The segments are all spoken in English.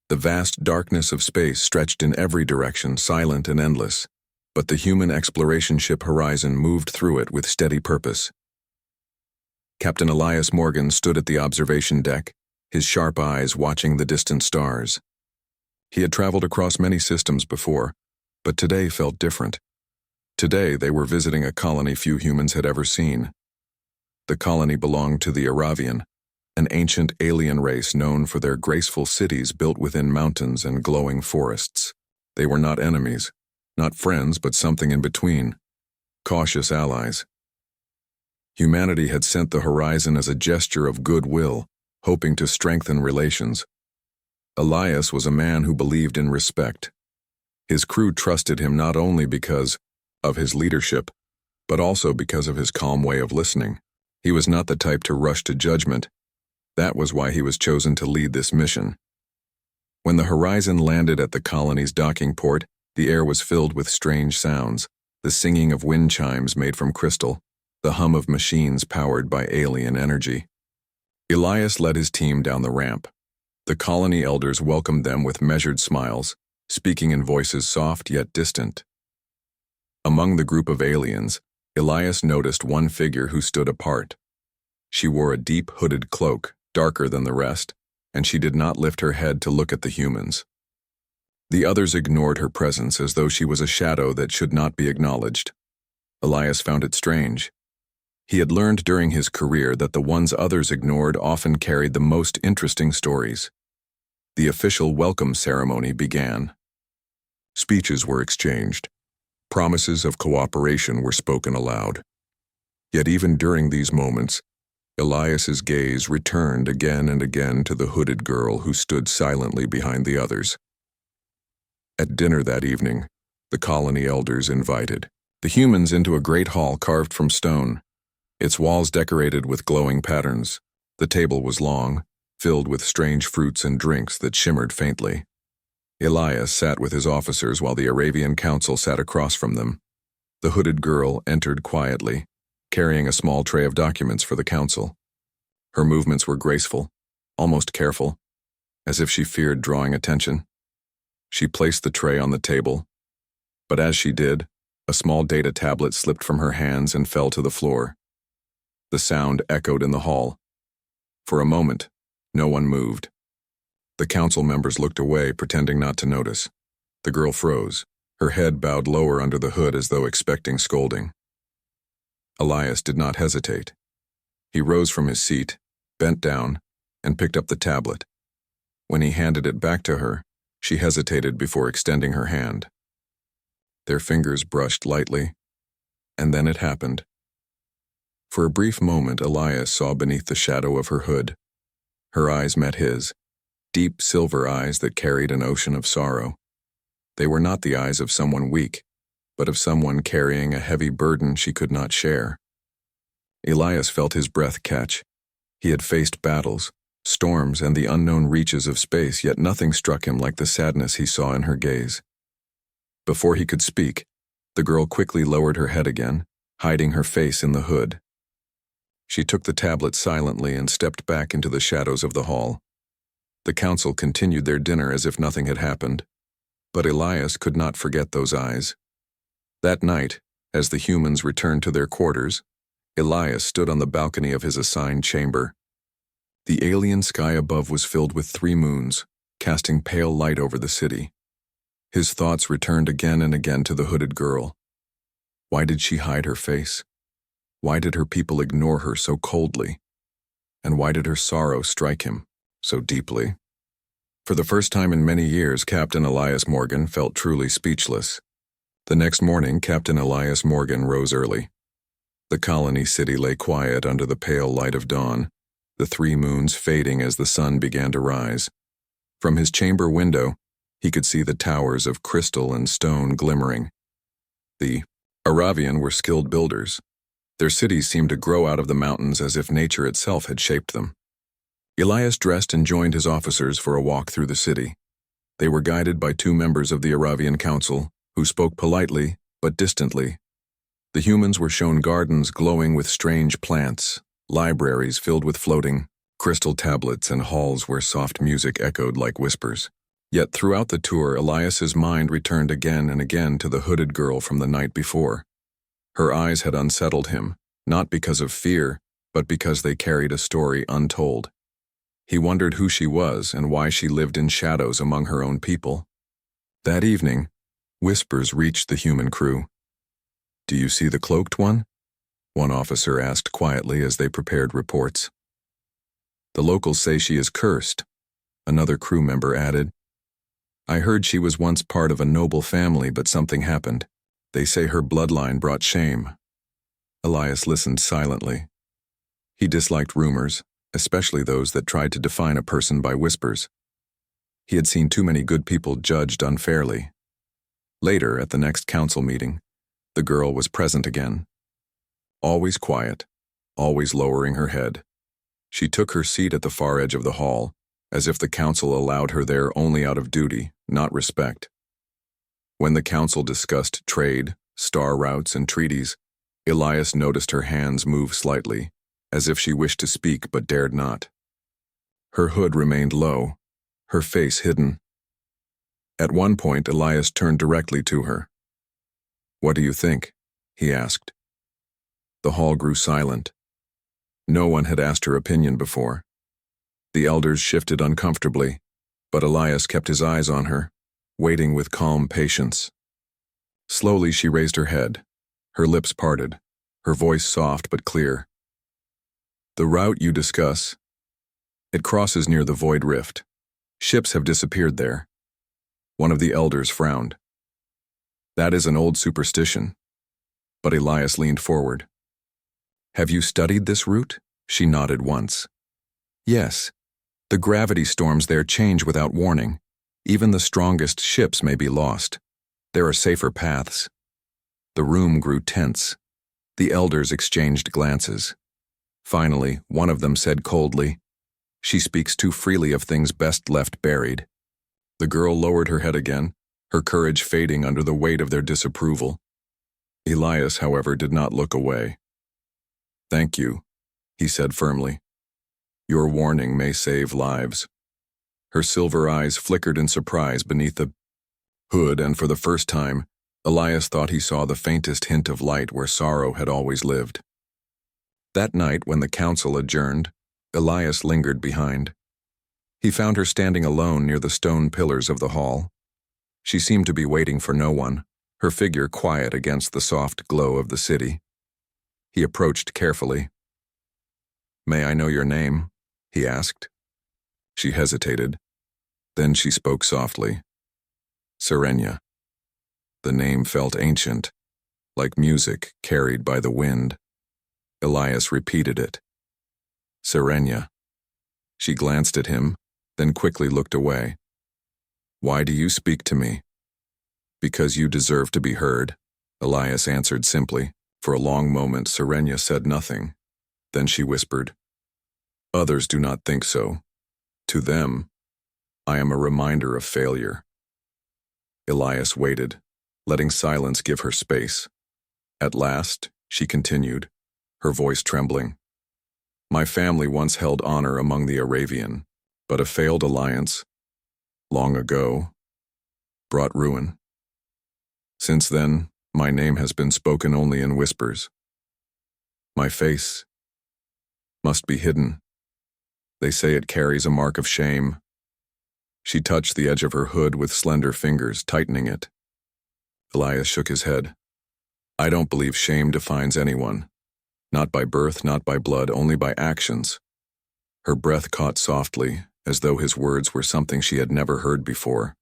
The vast darkness of space stretched in every direction, silent and endless, but the human exploration ship Horizon moved through it with steady purpose. Captain Elias Morgan stood at the observation deck, his sharp eyes watching the distant stars. He had traveled across many systems before, but today felt different. Today they were visiting a colony few humans had ever seen. The colony belonged to the Aravian, an ancient alien race known for their graceful cities built within mountains and glowing forests. They were not enemies, not friends, but something in between, cautious allies. Humanity had sent the Horizon as a gesture of goodwill, hoping to strengthen relations. Elias was a man who believed in respect. His crew trusted him not only because of his leadership, but also because of his calm way of listening. He was not the type to rush to judgment. That was why he was chosen to lead this mission. When the Horizon landed at the colony's docking port, the air was filled with strange sounds, the singing of wind chimes made from crystal, the hum of machines powered by alien energy. Elias led his team down the ramp. The colony elders welcomed them with measured smiles, speaking in voices soft yet distant. Among the group of aliens, Elias noticed one figure who stood apart. She wore a deep hooded cloak, darker than the rest, and she did not lift her head to look at the humans. The others ignored her presence as though she was a shadow that should not be acknowledged. Elias found it strange. He had learned during his career that the ones others ignored often carried the most interesting stories. The official welcome ceremony began. Speeches were exchanged. Promises of cooperation were spoken aloud. Yet even during these moments, Elias's gaze returned again and again to the hooded girl who stood silently behind the others. At dinner that evening, the colony elders invited the humans into a great hall carved from stone, its walls decorated with glowing patterns. The table was long, filled with strange fruits and drinks that shimmered faintly. Elias sat with his officers while the Aravian council sat across from them. The hooded girl entered quietly, carrying a small tray of documents for the council. Her movements were graceful, almost careful, as if she feared drawing attention. She placed the tray on the table, but as she did, a small data tablet slipped from her hands and fell to the floor. The sound echoed in the hall. For a moment, no one moved. The council members looked away, pretending not to notice. The girl froze, her head bowed lower under the hood as though expecting scolding. Elias did not hesitate. He rose from his seat, bent down, and picked up the tablet. When he handed it back to her, she hesitated before extending her hand. Their fingers brushed lightly, and then it happened. For a brief moment, Elias saw beneath the shadow of her hood. Her eyes met his, deep silver eyes that carried an ocean of sorrow. They were not the eyes of someone weak, but of someone carrying a heavy burden she could not share. Elias felt his breath catch. He had faced battles, storms, and the unknown reaches of space, yet nothing struck him like the sadness he saw in her gaze. Before he could speak, the girl quickly lowered her head again, hiding her face in the hood. She took the tablet silently and stepped back into the shadows of the hall. The council continued their dinner as if nothing had happened, but Elias could not forget those eyes. That night, as the humans returned to their quarters, Elias stood on the balcony of his assigned chamber. The alien sky above was filled with 3 moons, casting pale light over the city. His thoughts returned again and again to the hooded girl. Why did she hide her face? Why did her people ignore her so coldly? And why did her sorrow strike him so deeply? For the first time in many years, Captain Elias Morgan felt truly speechless. The next morning, Captain Elias Morgan rose early. The colony city lay quiet under the pale light of dawn, the 3 moons fading as the sun began to rise. From his chamber window, he could see the towers of crystal and stone glimmering. The Aravian were skilled builders. Their cities seemed to grow out of the mountains as if nature itself had shaped them. Elias dressed and joined his officers for a walk through the city. They were guided by 2 members of the Aravian Council, who spoke politely but distantly. The humans were shown gardens glowing with strange plants, libraries filled with floating crystal tablets, and halls where soft music echoed like whispers. Yet throughout the tour, Elias's mind returned again and again to the hooded girl from the night before. Her eyes had unsettled him, not because of fear, but because they carried a story untold. He wondered who she was and why she lived in shadows among her own people. That evening, whispers reached the human crew. "Do you see the cloaked one?" one officer asked quietly as they prepared reports. "The locals say she is cursed," another crew member added. "I heard she was once part of a noble family, but something happened. They say her bloodline brought shame." Elias listened silently. He disliked rumors, especially those that tried to define a person by whispers. He had seen too many good people judged unfairly. Later, at the next council meeting, the girl was present again. Always quiet, always lowering her head. She took her seat at the far edge of the hall, as if the council allowed her there only out of duty, not respect. When the council discussed trade, star routes, and treaties, Elias noticed her hands move slightly, as if she wished to speak but dared not. Her hood remained low, her face hidden. At one point, Elias turned directly to her. "What do you think?" he asked. The hall grew silent. No one had asked her opinion before. The elders shifted uncomfortably, but Elias kept his eyes on her, waiting with calm patience. Slowly she raised her head, her lips parted, her voice soft but clear. "The route you discuss, it crosses near the Void Rift. Ships have disappeared there." One of the elders frowned. "That is an old superstition." But Elias leaned forward. "Have you studied this route?" She nodded once. "Yes. The gravity storms there change without warning. Even the strongest ships may be lost. There are safer paths." The room grew tense. The elders exchanged glances. Finally, one of them said coldly, "She speaks too freely of things best left buried." The girl lowered her head again, her courage fading under the weight of their disapproval. Elias, however, did not look away. "Thank you," he said firmly. "Your warning may save lives." Her silver eyes flickered in surprise beneath the hood, and for the first time, Elias thought he saw the faintest hint of light where sorrow had always lived. That night, when the council adjourned, Elias lingered behind. He found her standing alone near the stone pillars of the hall. She seemed to be waiting for no one, her figure quiet against the soft glow of the city. He approached carefully. "May I know your name?" he asked. She hesitated. Then she spoke softly. "Serenia." The name felt ancient, like music carried by the wind. Elias repeated it. "Serenia." She glanced at him, then quickly looked away. "Why do you speak to me?" "Because you deserve to be heard," Elias answered simply. For a long moment, Serenia said nothing. Then she whispered, "Others do not think so. To them, I am a reminder of failure." Elias waited, letting silence give her space. At last, she continued, her voice trembling. "My family once held honor among the Aravian, but a failed alliance, long ago, brought ruin. Since then, my name has been spoken only in whispers. My face must be hidden. They say it carries a mark of shame." She touched the edge of her hood with slender fingers, tightening it. Elias shook his head. "I don't believe shame defines anyone. Not by birth, not by blood, only by actions." Her breath caught softly, as though his words were something she had never heard before.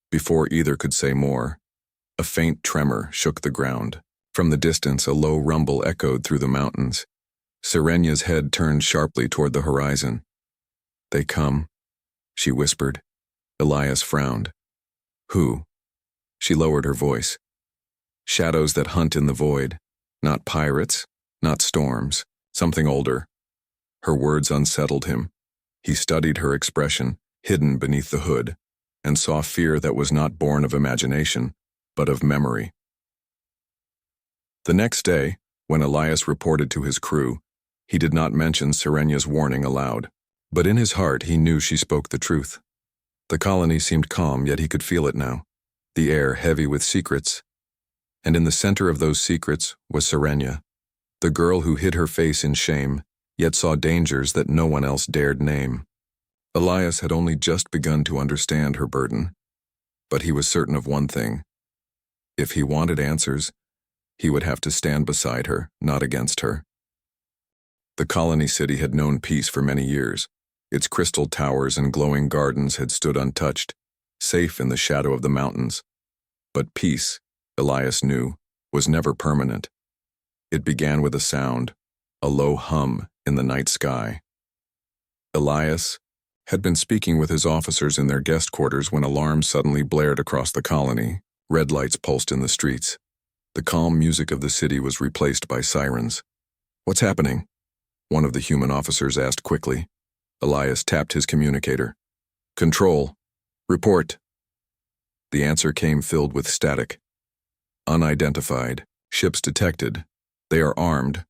Before either could say more, a faint tremor shook the ground. From the distance, a low rumble echoed through the mountains. Serenia's head turned sharply toward the horizon. "They come," she whispered. Elias frowned. "Who?" She lowered her voice. "Shadows that hunt in the void. Not pirates, not storms, something older." Her words unsettled him. He studied her expression, hidden beneath the hood, and saw fear that was not born of imagination, but of memory. The next day, when Elias reported to his crew, he did not mention Serenia's warning aloud, but in his heart he knew she spoke the truth. The colony seemed calm, yet he could feel it now. The air heavy with secrets. And in the center of those secrets was Serenia, the girl who hid her face in shame, yet saw dangers that no one else dared name. Elias had only just begun to understand her burden, but he was certain of one thing. If he wanted answers, he would have to stand beside her, not against her. The colony city had known peace for many years. Its crystal towers and glowing gardens had stood untouched, safe in the shadow of the mountains. But peace, Elias knew, was never permanent. It began with a sound, a low hum in the night sky. Elias had been speaking with his officers in their guest quarters when alarms suddenly blared across the colony. Red lights pulsed in the streets. The calm music of the city was replaced by sirens. "What's happening?" one of the human officers asked quickly. Elias tapped his communicator. "Control. Report." The answer came filled with static. "Unidentified. Ships detected. They are armed.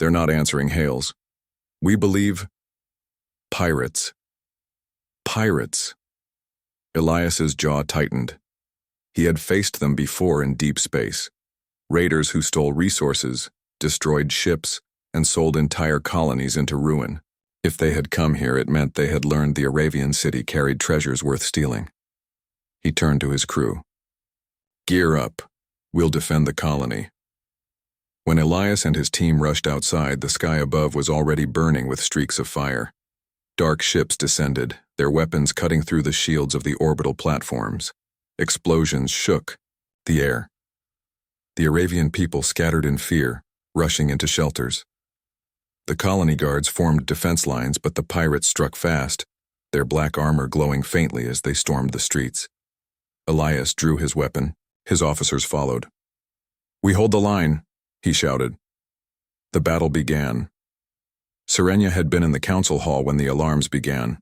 They're not answering hails. We believe pirates." Pirates. Elias's jaw tightened. He had faced them before in deep space. Raiders who stole resources, destroyed ships, and sold entire colonies into ruin. If they had come here, it meant they had learned the Arabian city carried treasures worth stealing. He turned to his crew. "Gear up. We'll defend the colony." When Elias and his team rushed outside, the sky above was already burning with streaks of fire. Dark ships descended, their weapons cutting through the shields of the orbital platforms. Explosions shook the air. The Arabian people scattered in fear, rushing into shelters. The colony guards formed defense lines, but the pirates struck fast, their black armor glowing faintly as they stormed the streets. Elias drew his weapon. His officers followed. "We hold the line," he shouted. The battle began. Serenia had been in the council hall when the alarms began.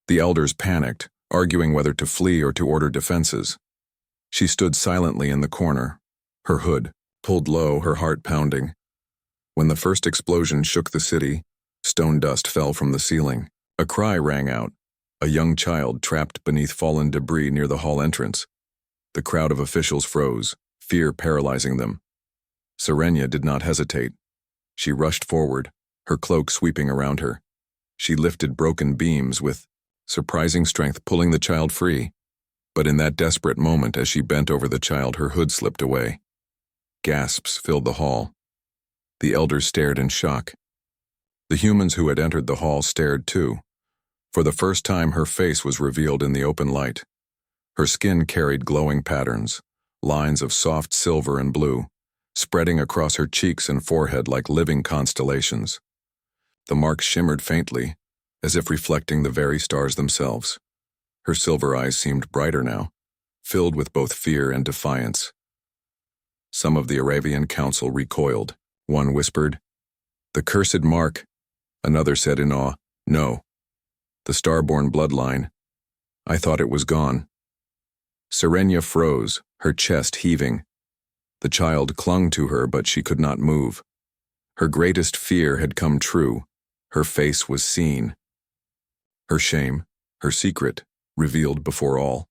The elders panicked, arguing whether to flee or to order defenses. She stood silently in the corner, her hood pulled low, her heart pounding. When the first explosion shook the city, stone dust fell from the ceiling. A cry rang out, a young child trapped beneath fallen debris near the hall entrance. The crowd of officials froze, fear paralyzing them. Serenia did not hesitate. She rushed forward, her cloak sweeping around her. She lifted broken beams with surprising strength, pulling the child free. But in that desperate moment, as she bent over the child, her hood slipped away. Gasps filled the hall. The elders stared in shock. The humans who had entered the hall stared too. For the first time, her face was revealed in the open light. Her skin carried glowing patterns, lines of soft silver and blue, spreading across her cheeks and forehead like living constellations. The marks shimmered faintly, as if reflecting the very stars themselves. Her silver eyes seemed brighter now, filled with both fear and defiance. Some of the Arabian council recoiled. One whispered, "The cursed mark." Another said in awe, "No. The starborn bloodline. I thought it was gone." Serenia froze, her chest heaving. The child clung to her, but she could not move. Her greatest fear had come true. Her face was seen. Her shame, her secret, revealed before all.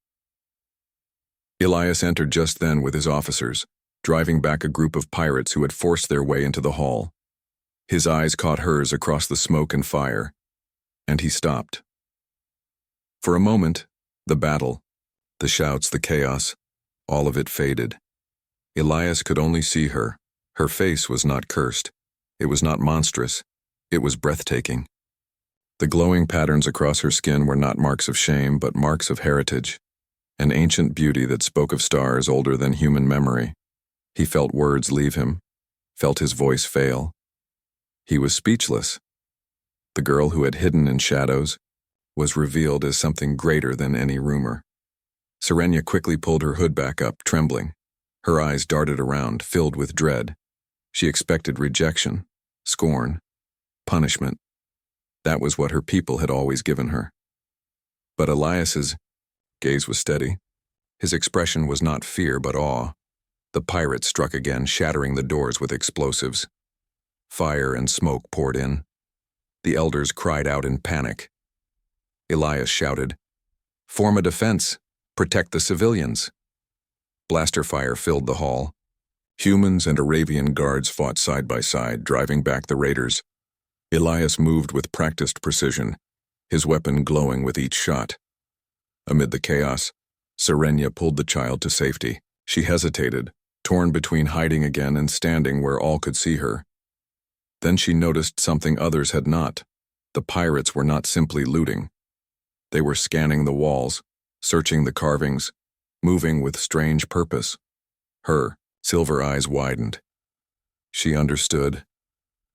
Elias entered just then with his officers, driving back a group of pirates who had forced their way into the hall. His eyes caught hers across the smoke and fire, and he stopped. For a moment, the battle, the shouts, the chaos, all of it faded. Elias could only see her. Her face was not cursed. It was not monstrous. It was breathtaking. The glowing patterns across her skin were not marks of shame, but marks of heritage, an ancient beauty that spoke of stars older than human memory. He felt words leave him, felt his voice fail. He was speechless. The girl who had hidden in shadows was revealed as something greater than any rumor. Serenia quickly pulled her hood back up, trembling. Her eyes darted around, filled with dread. She expected rejection, scorn, punishment. That was what her people had always given her. But Elias's gaze was steady. His expression was not fear, but awe. The pirates struck again, shattering the doors with explosives. Fire and smoke poured in. The elders cried out in panic. Elias shouted, Form a defense. Protect the civilians. Blaster fire filled the hall. Humans and Arabian guards fought side by side, driving back the raiders. Elias moved with practiced precision, his weapon glowing with each shot. Amid the chaos, Serenia pulled the child to safety. She hesitated, torn between hiding again and standing where all could see her. Then she noticed something others had not. The pirates were not simply looting. They were scanning the walls, searching the carvings, moving with strange purpose. Her silver eyes widened. She understood.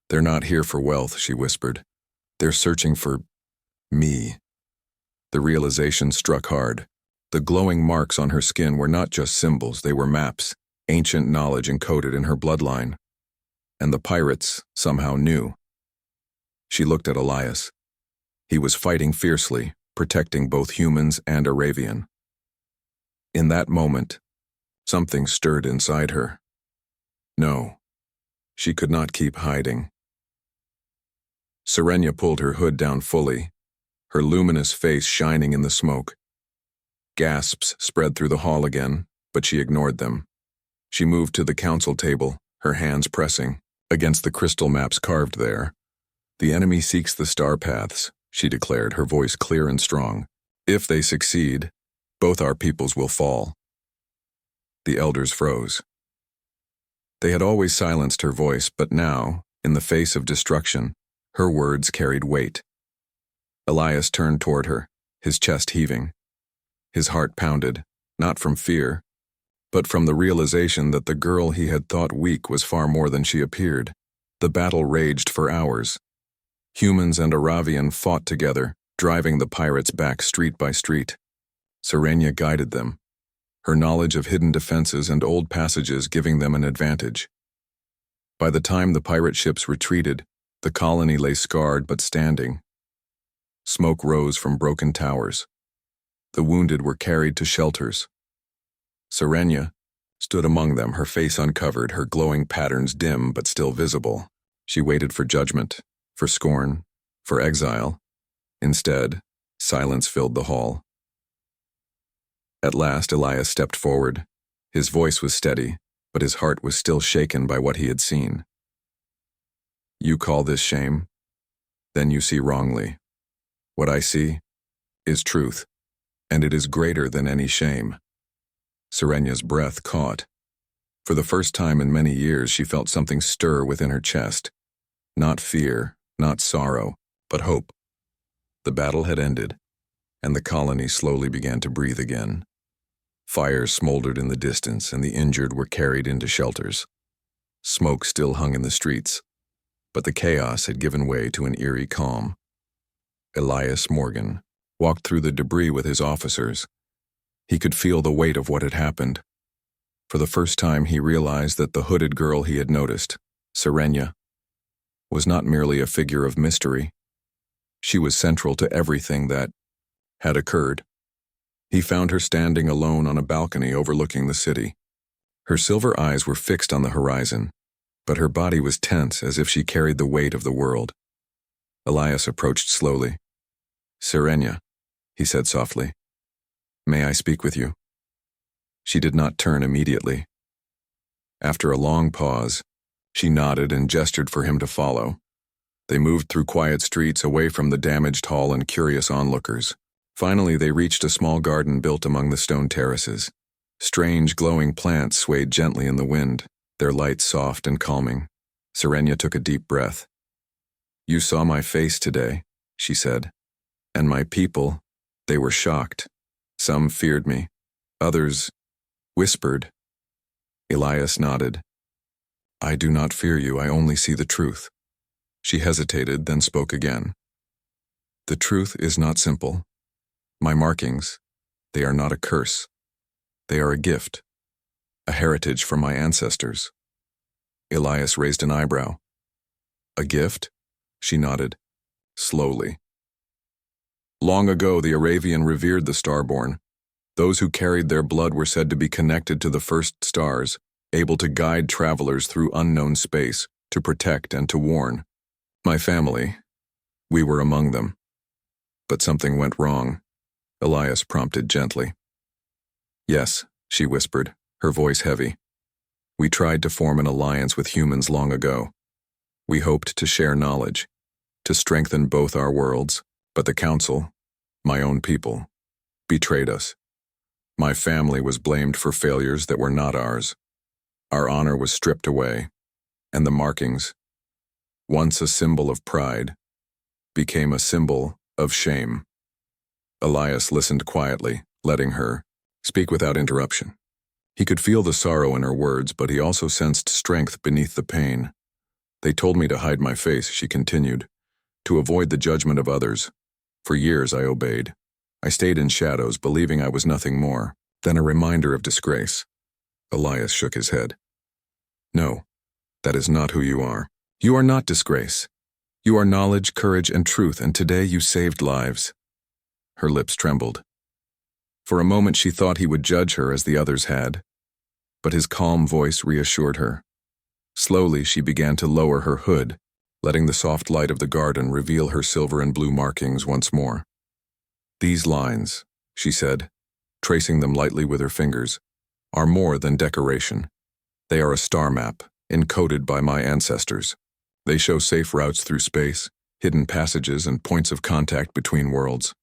"They're not here for wealth," she whispered. "They're searching for me." The realization struck hard. The glowing marks on her skin were not just symbols, they were maps, ancient knowledge encoded in her bloodline. And the pirates somehow knew. She looked at Elias. He was fighting fiercely, protecting both humans and Arabian. In that moment, something stirred inside her. No, she could not keep hiding. Serenia pulled her hood down fully, her luminous face shining in the smoke. Gasps spread through the hall again, but she ignored them. She moved to the council table, her hands pressing against the crystal maps carved there. "The enemy seeks the star paths," she declared, her voice clear and strong. "If they succeed, both our peoples will fall." The elders froze. They had always silenced her voice, but now, in the face of destruction, her words carried weight. Elias turned toward her, his chest heaving. His heart pounded, not from fear, but from the realization that the girl he had thought weak was far more than she appeared. The battle raged for hours. Humans and Arabian fought together, driving the pirates back street by street. Serenia guided them, her knowledge of hidden defenses and old passages giving them an advantage. By the time the pirate ships retreated, the colony lay scarred but standing. Smoke rose from broken towers. The wounded were carried to shelters. Serenia stood among them, her face uncovered, her glowing patterns dim but still visible. She waited for judgment, for scorn, for exile. Instead, silence filled the hall. At last, Elias stepped forward. His voice was steady, but his heart was still shaken by what he had seen. "You call this shame? Then you see wrongly. What I see is truth, and it is greater than any shame." Serenia's breath caught. For the first time in many years, she felt something stir within her chest. Not fear, not sorrow, but hope. The battle had ended, and the colony slowly began to breathe again. Fires smoldered in the distance, and the injured were carried into shelters. Smoke still hung in the streets, but the chaos had given way to an eerie calm. Elias Morgan walked through the debris with his officers. He could feel the weight of what had happened. For the first time, he realized that the hooded girl he had noticed, Serenia, was not merely a figure of mystery. She was central to everything that had occurred. He found her standing alone on a balcony overlooking the city. Her silver eyes were fixed on the horizon, but her body was tense as if she carried the weight of the world. Elias approached slowly. "Serenia," he said softly, "may I speak with you?" She did not turn immediately. After a long pause, she nodded and gestured for him to follow. They moved through quiet streets away from the damaged hall and curious onlookers. Finally, they reached a small garden built among the stone terraces. Strange glowing plants swayed gently in the wind, their light soft and calming. Serenia took a deep breath. "You saw my face today," she said, "and my people, they were shocked. Some feared me, others whispered." Elias nodded. "I do not fear you, I only see the truth." She hesitated, then spoke again. "The truth is not simple. My markings, they are not a curse. They are a gift, a heritage from my ancestors." Elias raised an eyebrow. "A gift?" She nodded, slowly. Long ago, the Arabian revered the starborn. Those who carried their blood were said to be connected to the first stars, able to guide travelers through unknown space, to protect and to warn. My family, we were among them. But something went wrong. Elias prompted gently. Yes, she whispered, her voice heavy. We tried to form an alliance with humans long ago. We hoped to share knowledge, to strengthen both our worlds, but the Council, my own people, betrayed us. My family was blamed for failures that were not ours. Our honor was stripped away, and the markings, once a symbol of pride, became a symbol of shame. Elias listened quietly, letting her speak without interruption. He could feel the sorrow in her words, but he also sensed strength beneath the pain. They told me to hide my face, she continued, to avoid the judgment of others. For years I obeyed. I stayed in shadows, believing I was nothing more than a reminder of disgrace. Elias shook his head. No, that is not who you are. You are not disgrace. You are knowledge, courage, and truth, and today you saved lives. Her lips trembled. For a moment she thought he would judge her as the others had, but his calm voice reassured her. Slowly she began to lower her hood, letting the soft light of the garden reveal her silver and blue markings once more. These lines, she said, tracing them lightly with her fingers, are more than decoration. They are a star map, encoded by my ancestors. They show safe routes through space, hidden passages, and points of contact between worlds.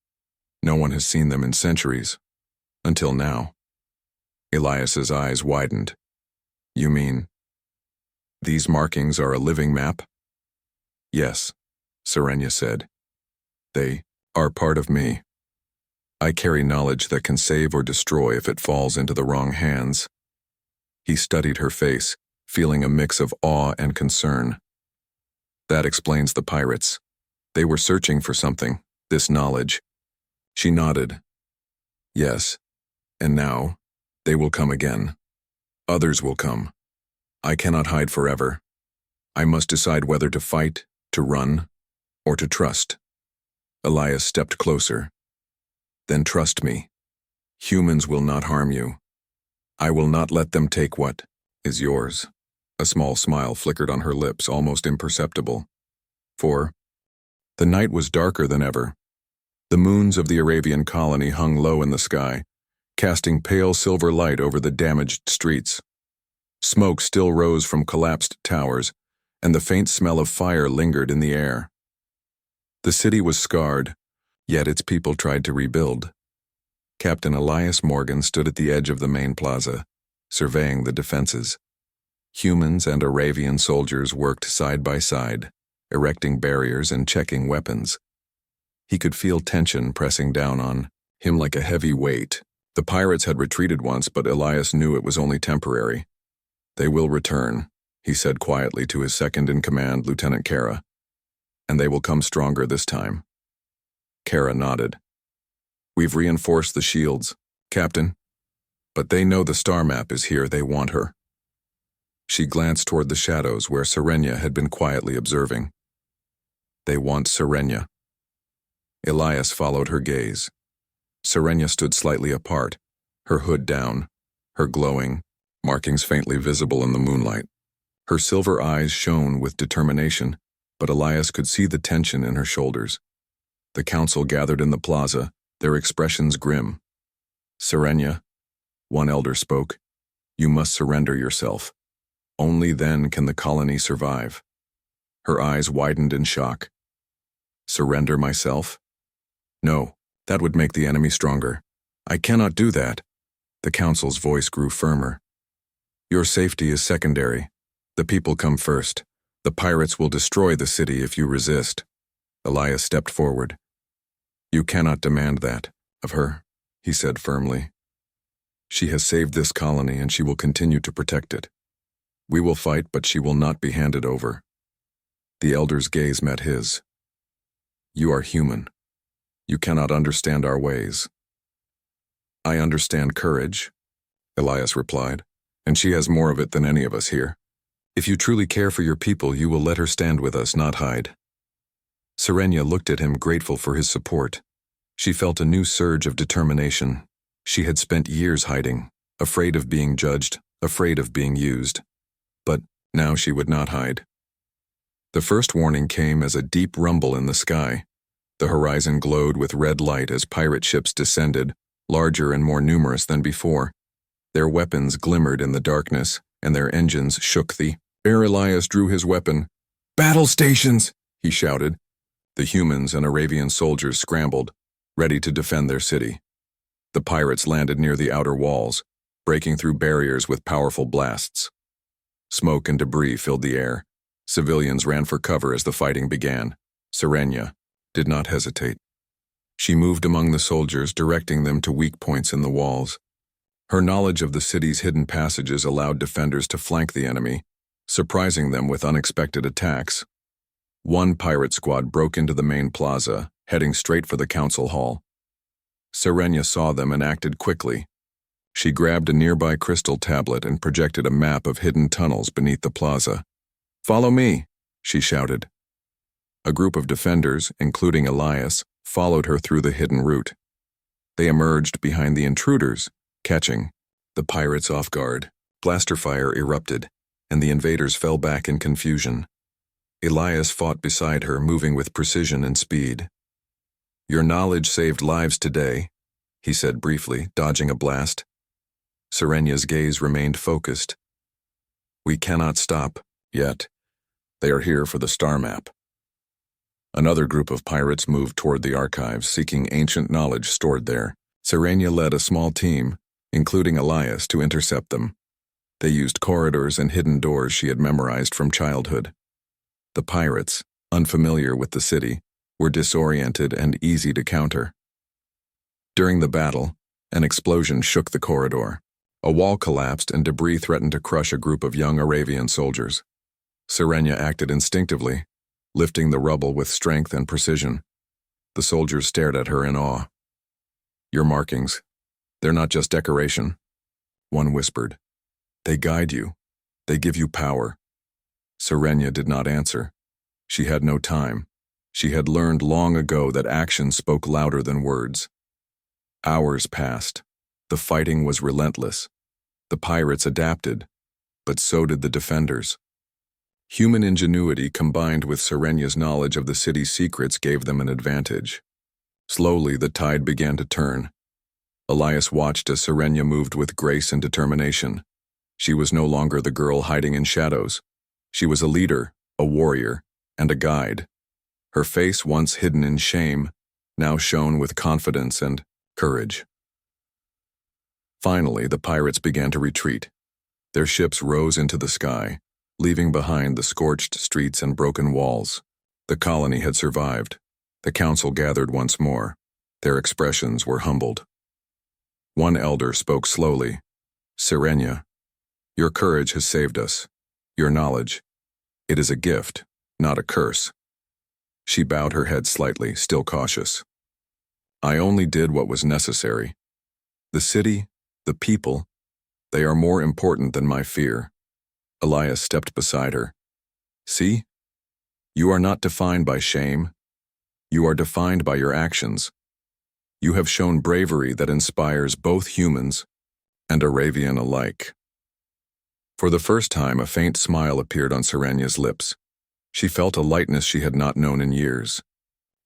No one has seen them in centuries. Until now. Elias's eyes widened. You mean, these markings are a living map? Yes, Serenia said. They are part of me. I carry knowledge that can save or destroy if it falls into the wrong hands. He studied her face, feeling a mix of awe and concern. That explains the pirates. They were searching for something, this knowledge. She nodded. Yes, and now, they will come again. Others will come. I cannot hide forever. I must decide whether to fight, to run, or to trust. Elias stepped closer. Then trust me. Humans will not harm you. I will not let them take what is yours. A small smile flickered on her lips, almost imperceptible. For the night was darker than ever. The moons of the Arabian colony hung low in the sky, casting pale silver light over the damaged streets. Smoke still rose from collapsed towers, and the faint smell of fire lingered in the air. The city was scarred, yet its people tried to rebuild. Captain Elias Morgan stood at the edge of the main plaza, surveying the defenses. Humans and Arabian soldiers worked side by side, erecting barriers and checking weapons. He could feel tension pressing down on him like a heavy weight. The pirates had retreated once, but Elias knew it was only temporary. They will return, he said quietly to his second-in-command, Lieutenant Kara. And they will come stronger this time. Kara nodded. We've reinforced the shields, Captain. But they know the star map is here. They want her. She glanced toward the shadows where Serenia had been quietly observing. They want Serenia. Elias followed her gaze. Serenia stood slightly apart, her hood down, her glowing markings faintly visible in the moonlight. Her silver eyes shone with determination, but Elias could see the tension in her shoulders. The council gathered in the plaza, their expressions grim. Serenia, one elder spoke, you must surrender yourself. Only then can the colony survive. Her eyes widened in shock. Surrender myself? No, that would make the enemy stronger. I cannot do that. The council's voice grew firmer. Your safety is secondary. The people come first. The pirates will destroy the city if you resist. Elias stepped forward. You cannot demand that of her, he said firmly. She has saved this colony and she will continue to protect it. We will fight, but she will not be handed over. The elder's gaze met his. You are human. You cannot understand our ways. I understand courage, Elias replied, and she has more of it than any of us here. If you truly care for your people, you will let her stand with us, not hide. Serenia looked at him, grateful for his support. She felt a new surge of determination. She had spent years hiding, afraid of being judged, afraid of being used. But now she would not hide. The first warning came as a deep rumble in the sky. The horizon glowed with red light as pirate ships descended, larger and more numerous than before. Their weapons glimmered in the darkness, and their engines shook the air. Elias drew his weapon. "Battle stations!" he shouted. The humans and Arabian soldiers scrambled, ready to defend their city. The pirates landed near the outer walls, breaking through barriers with powerful blasts. Smoke and debris filled the air. Civilians ran for cover as the fighting began. Sirenia did not hesitate. She moved among the soldiers, directing them to weak points in the walls. Her knowledge of the city's hidden passages allowed defenders to flank the enemy, surprising them with unexpected attacks. One pirate squad broke into the main plaza, heading straight for the council hall. Sirenia saw them and acted quickly. She grabbed a nearby crystal tablet and projected a map of hidden tunnels beneath the plaza. "Follow me," she shouted. A group of defenders, including Elias, followed her through the hidden route. They emerged behind the intruders, catching the pirates off guard. Blaster fire erupted, and the invaders fell back in confusion. Elias fought beside her, moving with precision and speed. "Your knowledge saved lives today," he said briefly, dodging a blast. Sirenia's gaze remained focused. "We cannot stop, yet. They are here for the star map." Another group of pirates moved toward the archives, seeking ancient knowledge stored there. Sirenia led a small team, including Elias, to intercept them. They used corridors and hidden doors she had memorized from childhood. The pirates, unfamiliar with the city, were disoriented and easy to counter. During the battle, an explosion shook the corridor. A wall collapsed and debris threatened to crush a group of young Arabian soldiers. Sirenia acted instinctively, lifting the rubble with strength and precision. The soldiers stared at her in awe. "Your markings, they're not just decoration," one whispered. "They guide you. They give you power." Sirenia did not answer. She had no time. She had learned long ago that action spoke louder than words. Hours passed. The fighting was relentless. The pirates adapted, but so did the defenders. Human ingenuity combined with Sirenia's knowledge of the city's secrets gave them an advantage. Slowly, the tide began to turn. Elias watched as Sirenia moved with grace and determination. She was no longer the girl hiding in shadows. She was a leader, a warrior, and a guide. Her face, once hidden in shame, now shone with confidence and courage. Finally, the pirates began to retreat. Their ships rose into the sky, leaving behind the scorched streets and broken walls. The colony had survived. The council gathered once more. Their expressions were humbled. One elder spoke slowly. "Sirenia, your courage has saved us. Your knowledge, it is a gift, not a curse." She bowed her head slightly, still cautious. "I only did what was necessary. The city, the people, they are more important than my fear." Elias stepped beside her. "See? You are not defined by shame. You are defined by your actions. You have shown bravery that inspires both humans and Arabian alike." For the first time, a faint smile appeared on Sirenia's lips. She felt a lightness she had not known in years.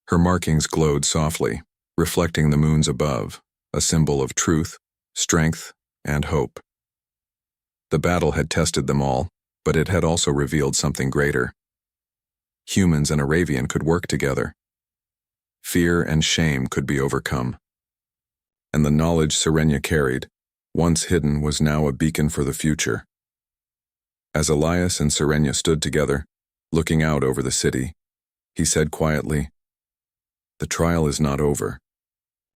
Her markings glowed softly, reflecting the moons above, a symbol of truth, strength, and hope. The battle had tested them all, but it had also revealed something greater. Humans and Arabian could work together. Fear and shame could be overcome. And the knowledge Sirenia carried, once hidden, was now a beacon for the future. As Elias and Sirenia stood together, looking out over the city, he said quietly, "The trial is not over.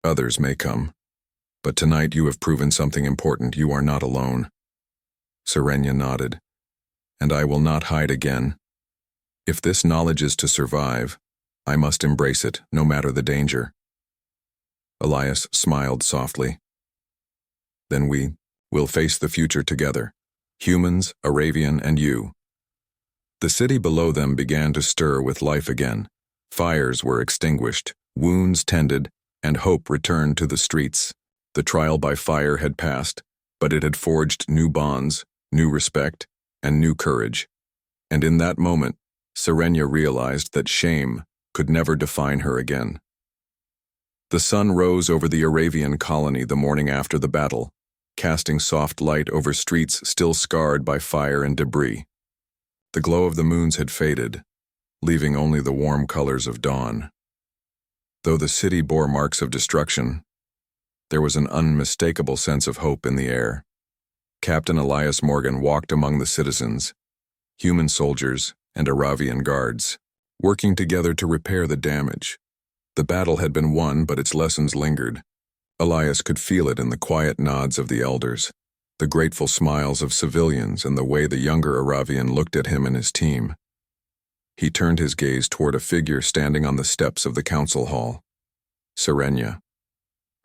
Others may come. But tonight you have proven something important. You are not alone." Sirenia nodded. "And I will not hide again. If this knowledge is to survive, I must embrace it, no matter the danger." Elias smiled softly. "Then we will face the future together. Humans, Arabian, and you." The city below them began to stir with life again. Fires were extinguished, wounds tended, and hope returned to the streets. The trial by fire had passed, but it had forged new bonds, new respect, and new courage. And in that moment, Sirenia realized that shame could never define her again. The sun rose over the Aravian colony the morning after the battle, casting soft light over streets still scarred by fire and debris. The glow of the moons had faded, leaving only the warm colors of dawn. Though the city bore marks of destruction, there was an unmistakable sense of hope in the air. Captain Elias Morgan walked among the citizens, human soldiers and Aravian guards, working together to repair the damage. The battle had been won, but its lessons lingered. Elias could feel it in the quiet nods of the elders, the grateful smiles of civilians, and the way the younger Aravian looked at him and his team. He turned his gaze toward a figure standing on the steps of the council hall. Sirenia.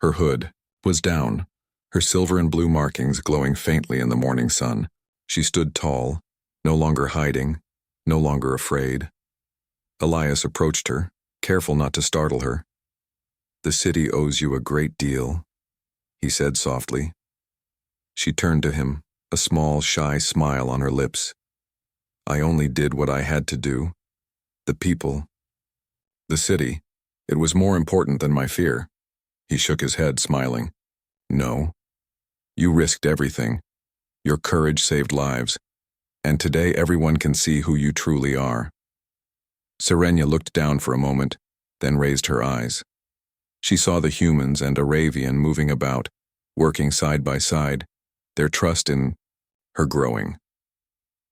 Her hood was down, her silver and blue markings glowing faintly in the morning sun. She stood tall, no longer hiding, no longer afraid. Elias approached her, careful not to startle her. "The city owes you a great deal," he said softly. She turned to him, a small, shy smile on her lips. "I only did what I had to do. The people, the city, it was more important than my fear." He shook his head, smiling. "No. You risked everything. Your courage saved lives. And today everyone can see who you truly are." Sirenia looked down for a moment, then raised her eyes. She saw the humans and Aravian moving about, working side by side, their trust in her growing.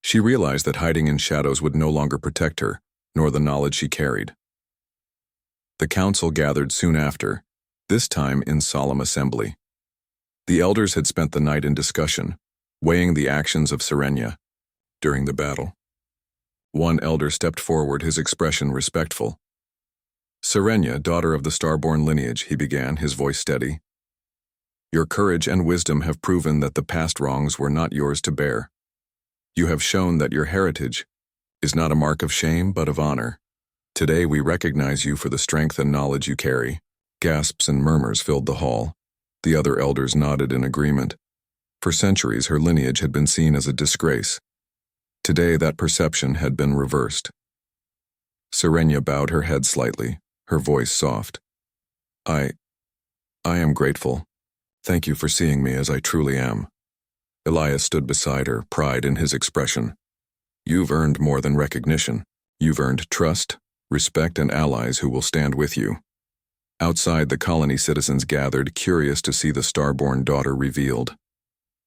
She realized that hiding in shadows would no longer protect her, nor the knowledge she carried. The council gathered soon after, this time in solemn assembly. The elders had spent the night in discussion, weighing the actions of Sirenia during the battle. One elder stepped forward, his expression respectful. "Sirenia, daughter of the Starborn lineage," he began, his voice steady. "Your courage and wisdom have proven that the past wrongs were not yours to bear. You have shown that your heritage is not a mark of shame but of honor. Today we recognize you for the strength and knowledge you carry." Gasps and murmurs filled the hall. The other elders nodded in agreement. For centuries her lineage had been seen as a disgrace. Today that perception had been reversed. Sirenia bowed her head slightly, her voice soft. I am grateful. Thank you for seeing me as I truly am." Elias stood beside her, pride in his expression. "You've earned more than recognition. You've earned trust, respect, and allies who will stand with you." Outside, the colony citizens gathered, curious to see the Starborn daughter revealed.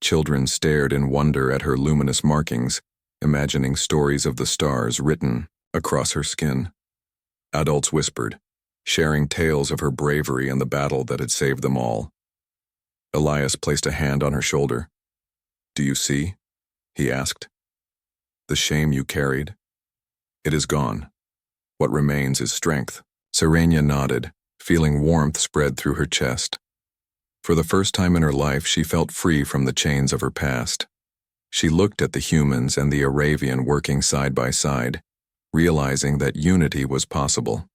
Children stared in wonder at her luminous markings, imagining stories of the stars written across her skin. Adults whispered, sharing tales of her bravery and the battle that had saved them all. Elias placed a hand on her shoulder. "Do you see?" he asked. "The shame you carried? It is gone. What remains is strength." Sirenia nodded, feeling warmth spread through her chest. For the first time in her life, she felt free from the chains of her past. She looked at the humans and the Aravian working side by side, realizing that unity was possible.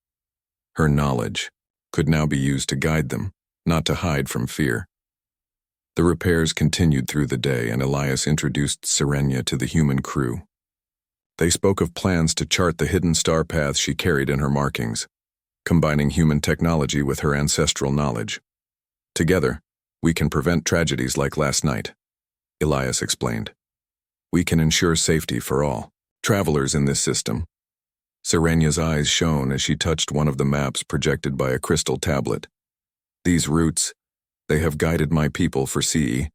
Her knowledge could now be used to guide them, not to hide from fear. The repairs continued through the day, and Elias introduced Sirenia to the human crew. They spoke of plans to chart the hidden star paths she carried in her markings, combining human technology with her ancestral knowledge. "Together, we can prevent tragedies like last night," Elias explained. "We can ensure safety for all travelers in this system." Sirenia's eyes shone as she touched one of the maps projected by a crystal tablet. "These routes, they have guided my people for CE.